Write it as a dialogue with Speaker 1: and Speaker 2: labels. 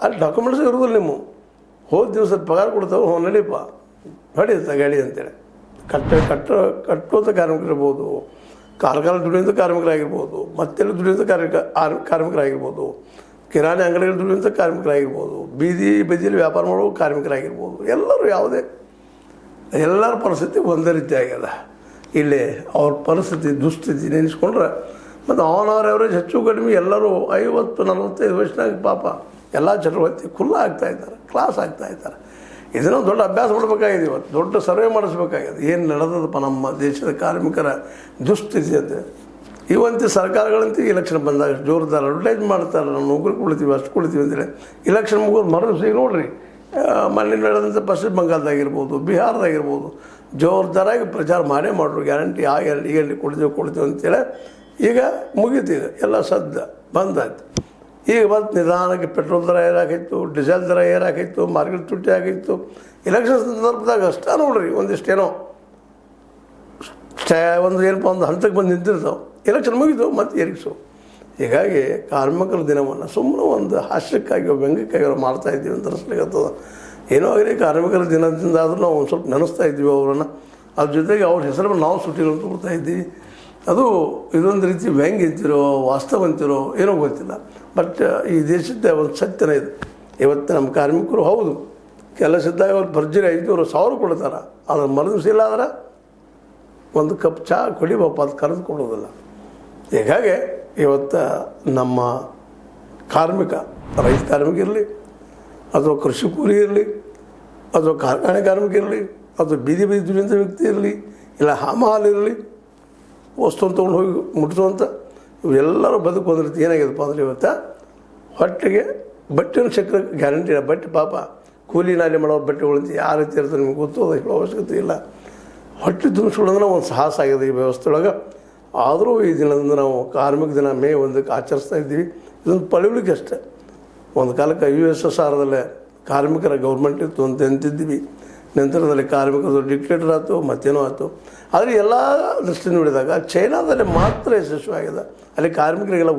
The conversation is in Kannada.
Speaker 1: ಅಲ್ಲಿ ಡಾಕ್ಯುಮೆಂಟ್ಸ್ ಇರೋದಿಲ್ಲ ನಿಮ್ಮ ಹೋದ ದಿವಸ ಪಗಾರ ಕೊಡ್ತಾವೆ ನಡೀಪ ಹೊಡಿಯುತ್ತೆ ಗಾಡಿ ಅಂತೇಳಿ ಕಟ್ಟುವಂಥ ಕಾರ್ಮಿಕರಿರ್ಬೋದು, ಕಾರ್ಖಾನೆ ದುಡಿಯುವಂಥ ಕಾರ್ಮಿಕರಾಗಿರ್ಬೋದು, ಮತ್ತೆಲ್ಲ ದುಡಿಯುವಂಥ ಕಾರ್ಮಿಕರಾಗಿರ್ಬೋದು, ಕಿರಾಣಿ ಅಂಗಡಿಗಳು ದುಡಿಯುವಂಥ ಕಾರ್ಮಿಕರಾಗಿರ್ಬೋದು, ಬೀದಿ ಬದಿಯಲ್ಲಿ ವ್ಯಾಪಾರ ಮಾಡುವ ಕಾರ್ಮಿಕರಾಗಿರ್ಬೋದು, ಎಲ್ಲರೂ ಯಾವುದೇ ಎಲ್ಲರ ಪರಿಸ್ಥಿತಿ ಒಂದೇ ರೀತಿ ಆಗ್ಯದ. ಇಲ್ಲಿ ಅವ್ರ ಪರಿಸ್ಥಿತಿ ದುಸ್ಥಿತಿ ನೆನೆಸ್ಕೊಂಡ್ರೆ ಮತ್ತು ಅವನವ್ರ ಅವರೇಜ್ ಹೆಚ್ಚು ಕಡಿಮೆ ಎಲ್ಲರೂ 50-45 ವರ್ಷನಾಗ ಪಾಪ ಎಲ್ಲ ಚಟುವಟಿಕೆ ಆಗ್ತಾಯಿದ್ದಾರೆ, ಕ್ಲಾಸ್ ಆಗ್ತಾಯಿದ್ದಾರೆ. ಇದನ್ನು ದೊಡ್ಡ ಅಭ್ಯಾಸ ಮಾಡಬೇಕಾಗಿದೆ. ಇವತ್ತು ದೊಡ್ಡ ಸರ್ವೆ ಮಾಡಿಸ್ಬೇಕಾಗಿದೆ ಏನು ನಡೆದದಪ್ಪ ನಮ್ಮ ದೇಶದ ಕಾರ್ಮಿಕರ ದುಸ್ಥಿತಿ ಅಂತ. ಇವಂತೆ ಸರ್ಕಾರಗಳಂತೆ ಇಲೆಕ್ಷನ್ ಬಂದಾಗ ಜೋರ್ದಾರ ಅಡ್ವರ್ಟೈಸ್ ಮಾಡ್ತಾರೆ, ನಾವು ನೌಕರಿ ಕೊಡ್ತೀವಿ ಅಷ್ಟು ಕೊಡ್ತೀವಿ ಅಂತೇಳಿ. ಇಲೆಕ್ಷನ್ ಮುಗಿದು ಮರುದಿವಸ ನೋಡಿರಿ ಮೊನ್ನೆ ನಡೆದಂಥ ಪಶ್ಚಿಮ ಬಂಗಾಳದಾಗಿರ್ಬೋದು, ಬಿಹಾರದಾಗಿರ್ಬೋದು ಜೋರ್ದಾರಾಗಿ ಪ್ರಚಾರ ಮಾಡೇ ಮಾಡ್ರು, ಗ್ಯಾರಂಟಿ ಆ ಗ್ಯಾರಂಟಿ ಕೊಡ್ತೀವಿ ಅಂತೇಳಿ. ಈಗ ಮುಗೀತು, ಈಗ ಎಲ್ಲ ಸದ್ದ ಬಂದಾಯ್ತು. ಈಗ ಬಂದು ನಿಧಾನಕ್ಕೆ ಪೆಟ್ರೋಲ್ ದರ ಏರಾಕಿತ್ತು, ಡೀಸೆಲ್ ದರ ಏರಾಕಿತ್ತು, ಮಾರ್ಕೆಟ್ ತುಟ್ಟಿ ಆಗಿತ್ತು. ಇಲೆಕ್ಷನ್ ಸಂದರ್ಭದಾಗ ಅಷ್ಟೇ ನೋಡ್ರಿ ಒಂದಿಷ್ಟೇನೋ ಒಂದು ಏನಪ್ಪ ಒಂದು ಹಂತಕ್ಕೆ ಬಂದು ನಿಂತಿರ್ತಾವೆ. ಎಲೆಕ್ಷನ್ ಮುಗಿದು ಮತ್ತೆ ಏರಿಸು. ಹೀಗಾಗಿ ಕಾರ್ಮಿಕರ ದಿನವನ್ನು ಸುಮ್ಮನೆ ಒಂದು ಹಾಸ್ಯಕ್ಕಾಗಿ ವ್ಯಂಗ್ಯಕ್ಕಾಗಿ ಮಾಡ್ತಾಯಿದ್ದೀವಿ ಅಂತ ಅನಿಸ್ಲಿಕ್ಕತ್ತದ. ಏನೋ ಆಗಲಿ ಕಾರ್ಮಿಕರ ದಿನದಿಂದ ಆದರೂ ನಾವು ಒಂದು ಸ್ವಲ್ಪ ನೆನೆಸ್ತಾ ಇದ್ದೀವಿ ಅವರನ್ನು. ಅದ್ರ ಜೊತೆಗೆ ಅವ್ರ ಹೆಸರನ್ನು ನಾವು ಸುಟ್ಟಿಗಳನ್ನು ತಗೊಳ್ತಾ ಇದ್ದೀವಿ. ಅದು ಇದೊಂದು ರೀತಿ ವ್ಯಂಗ್ಯ ಅಂತಿರೋ ವಾಸ್ತವ ಅಂತಿರೋ ಏನೋ ಗೊತ್ತಿಲ್ಲ. ಬಟ್ ಈ ದೇಶದ ಒಂದು ಸತ್ಯನ ಇದು. ಇವತ್ತು ನಮ್ಮ ಕಾರ್ಮಿಕರು ಹೌದು ಕೆಲಸದಾಗ ಅವ್ರು ಭರ್ಜರಿ 500,000 ಕೊಡ್ತಾರೆ, ಅದ್ರ ಮರುದಿವಸ ಇಲ್ಲ ಆದ್ರೆ ಒಂದು ಕಪ್ ಚಹಾ ಕುಡಿಬಪ್ಪ ಅದು ಕರೆದು ಕೊಡೋದಿಲ್ಲ. ಹೀಗಾಗಿ ಇವತ್ತು ನಮ್ಮ ಕಾರ್ಮಿಕ, ರೈತ ಕಾರ್ಮಿಕ ಇರಲಿ ಅಥವಾ ಕೃಷಿ ಕೂಲಿ ಇರಲಿ ಅಥವಾ ಕಾರ್ಖಾನೆ ಕಾರ್ಮಿಕ ಇರಲಿ ಅಥವಾ ಬೀದಿ ದುಡಿಯುವಂಥ ವ್ಯಕ್ತಿ ಇರಲಿ ಇಲ್ಲ ಹಾಲು ಇರಲಿ, ವಸ್ತುವನ್ನು ತೊಗೊಂಡು ಹೋಗಿ ಮುಟ್ಟಿಸುವಂಥ ಇವೆಲ್ಲರೂ ಬದುಕು ಒಂದು ರೀತಿ ಏನಾಗಿದೆಪ್ಪ ಅಂದರೆ ಇವತ್ತು ಹೊಟ್ಟೆಗೆ ಬಟ್ಟೆನೂ ಚಕ್ರ ಗ್ಯಾರಂಟಿ ಇಲ್ಲ. ಬಟ್ಟೆ ಪಾಪ ಕೂಲಿ ನಾಲಿ ಮಾಡೋ ಬಟ್ಟೆಗಳಂತ ಯಾವ ರೀತಿ ಇರ್ತದೆ ನಿಮ್ಗೆ ಗೊತ್ತು, ಅದು ಹೇಳೋ ಅವಶ್ಯಕತೆ ಇಲ್ಲ. ಹೊಟ್ಟೆ ತುಂಬಿಸ್ಕೊಳ್ಳೋದ್ರೆ ಒಂದು ಸಾಹಸ ಆಗಿದೆ ಈ ವ್ಯವಸ್ಥೆ ಒಳಗೆ. ಆದರೂ ಈ ದಿನದಿಂದ ನಾವು ಕಾರ್ಮಿಕ ದಿನ ಮೇ 1ಕ್ಕೆ ಆಚರಿಸ್ತಾ ಇದ್ದೀವಿ. ಇದೊಂದು ಪಳವಳಿಕೆ ಅಷ್ಟೇ. ಒಂದು ಕಾಲಕ್ಕೆ USSRದಲ್ಲೇ ಕಾರ್ಮಿಕರ ಗೌರ್ಮೆಂಟ್ ಇತ್ತು ಅಂತ ಅಂತಿದ್ದೀವಿ. ನಂತರದಲ್ಲಿ ಕಾರ್ಮಿಕರು ಡಿಕ್ಟೇಟರ್ ಆಯಿತು, ಮತ್ತೇನೋ ಆಯಿತು. ಆದರೆ ಎಲ್ಲ ದೃಷ್ಟಿ ನೋಡಿದಾಗ ಚೈನಾದಲ್ಲಿ ಮಾತ್ರ ಯಶಸ್ವಿ ಆಗಿದೆ. ಅಲ್ಲಿ ಕಾರ್ಮಿಕರಿಗೆಲ್ಲ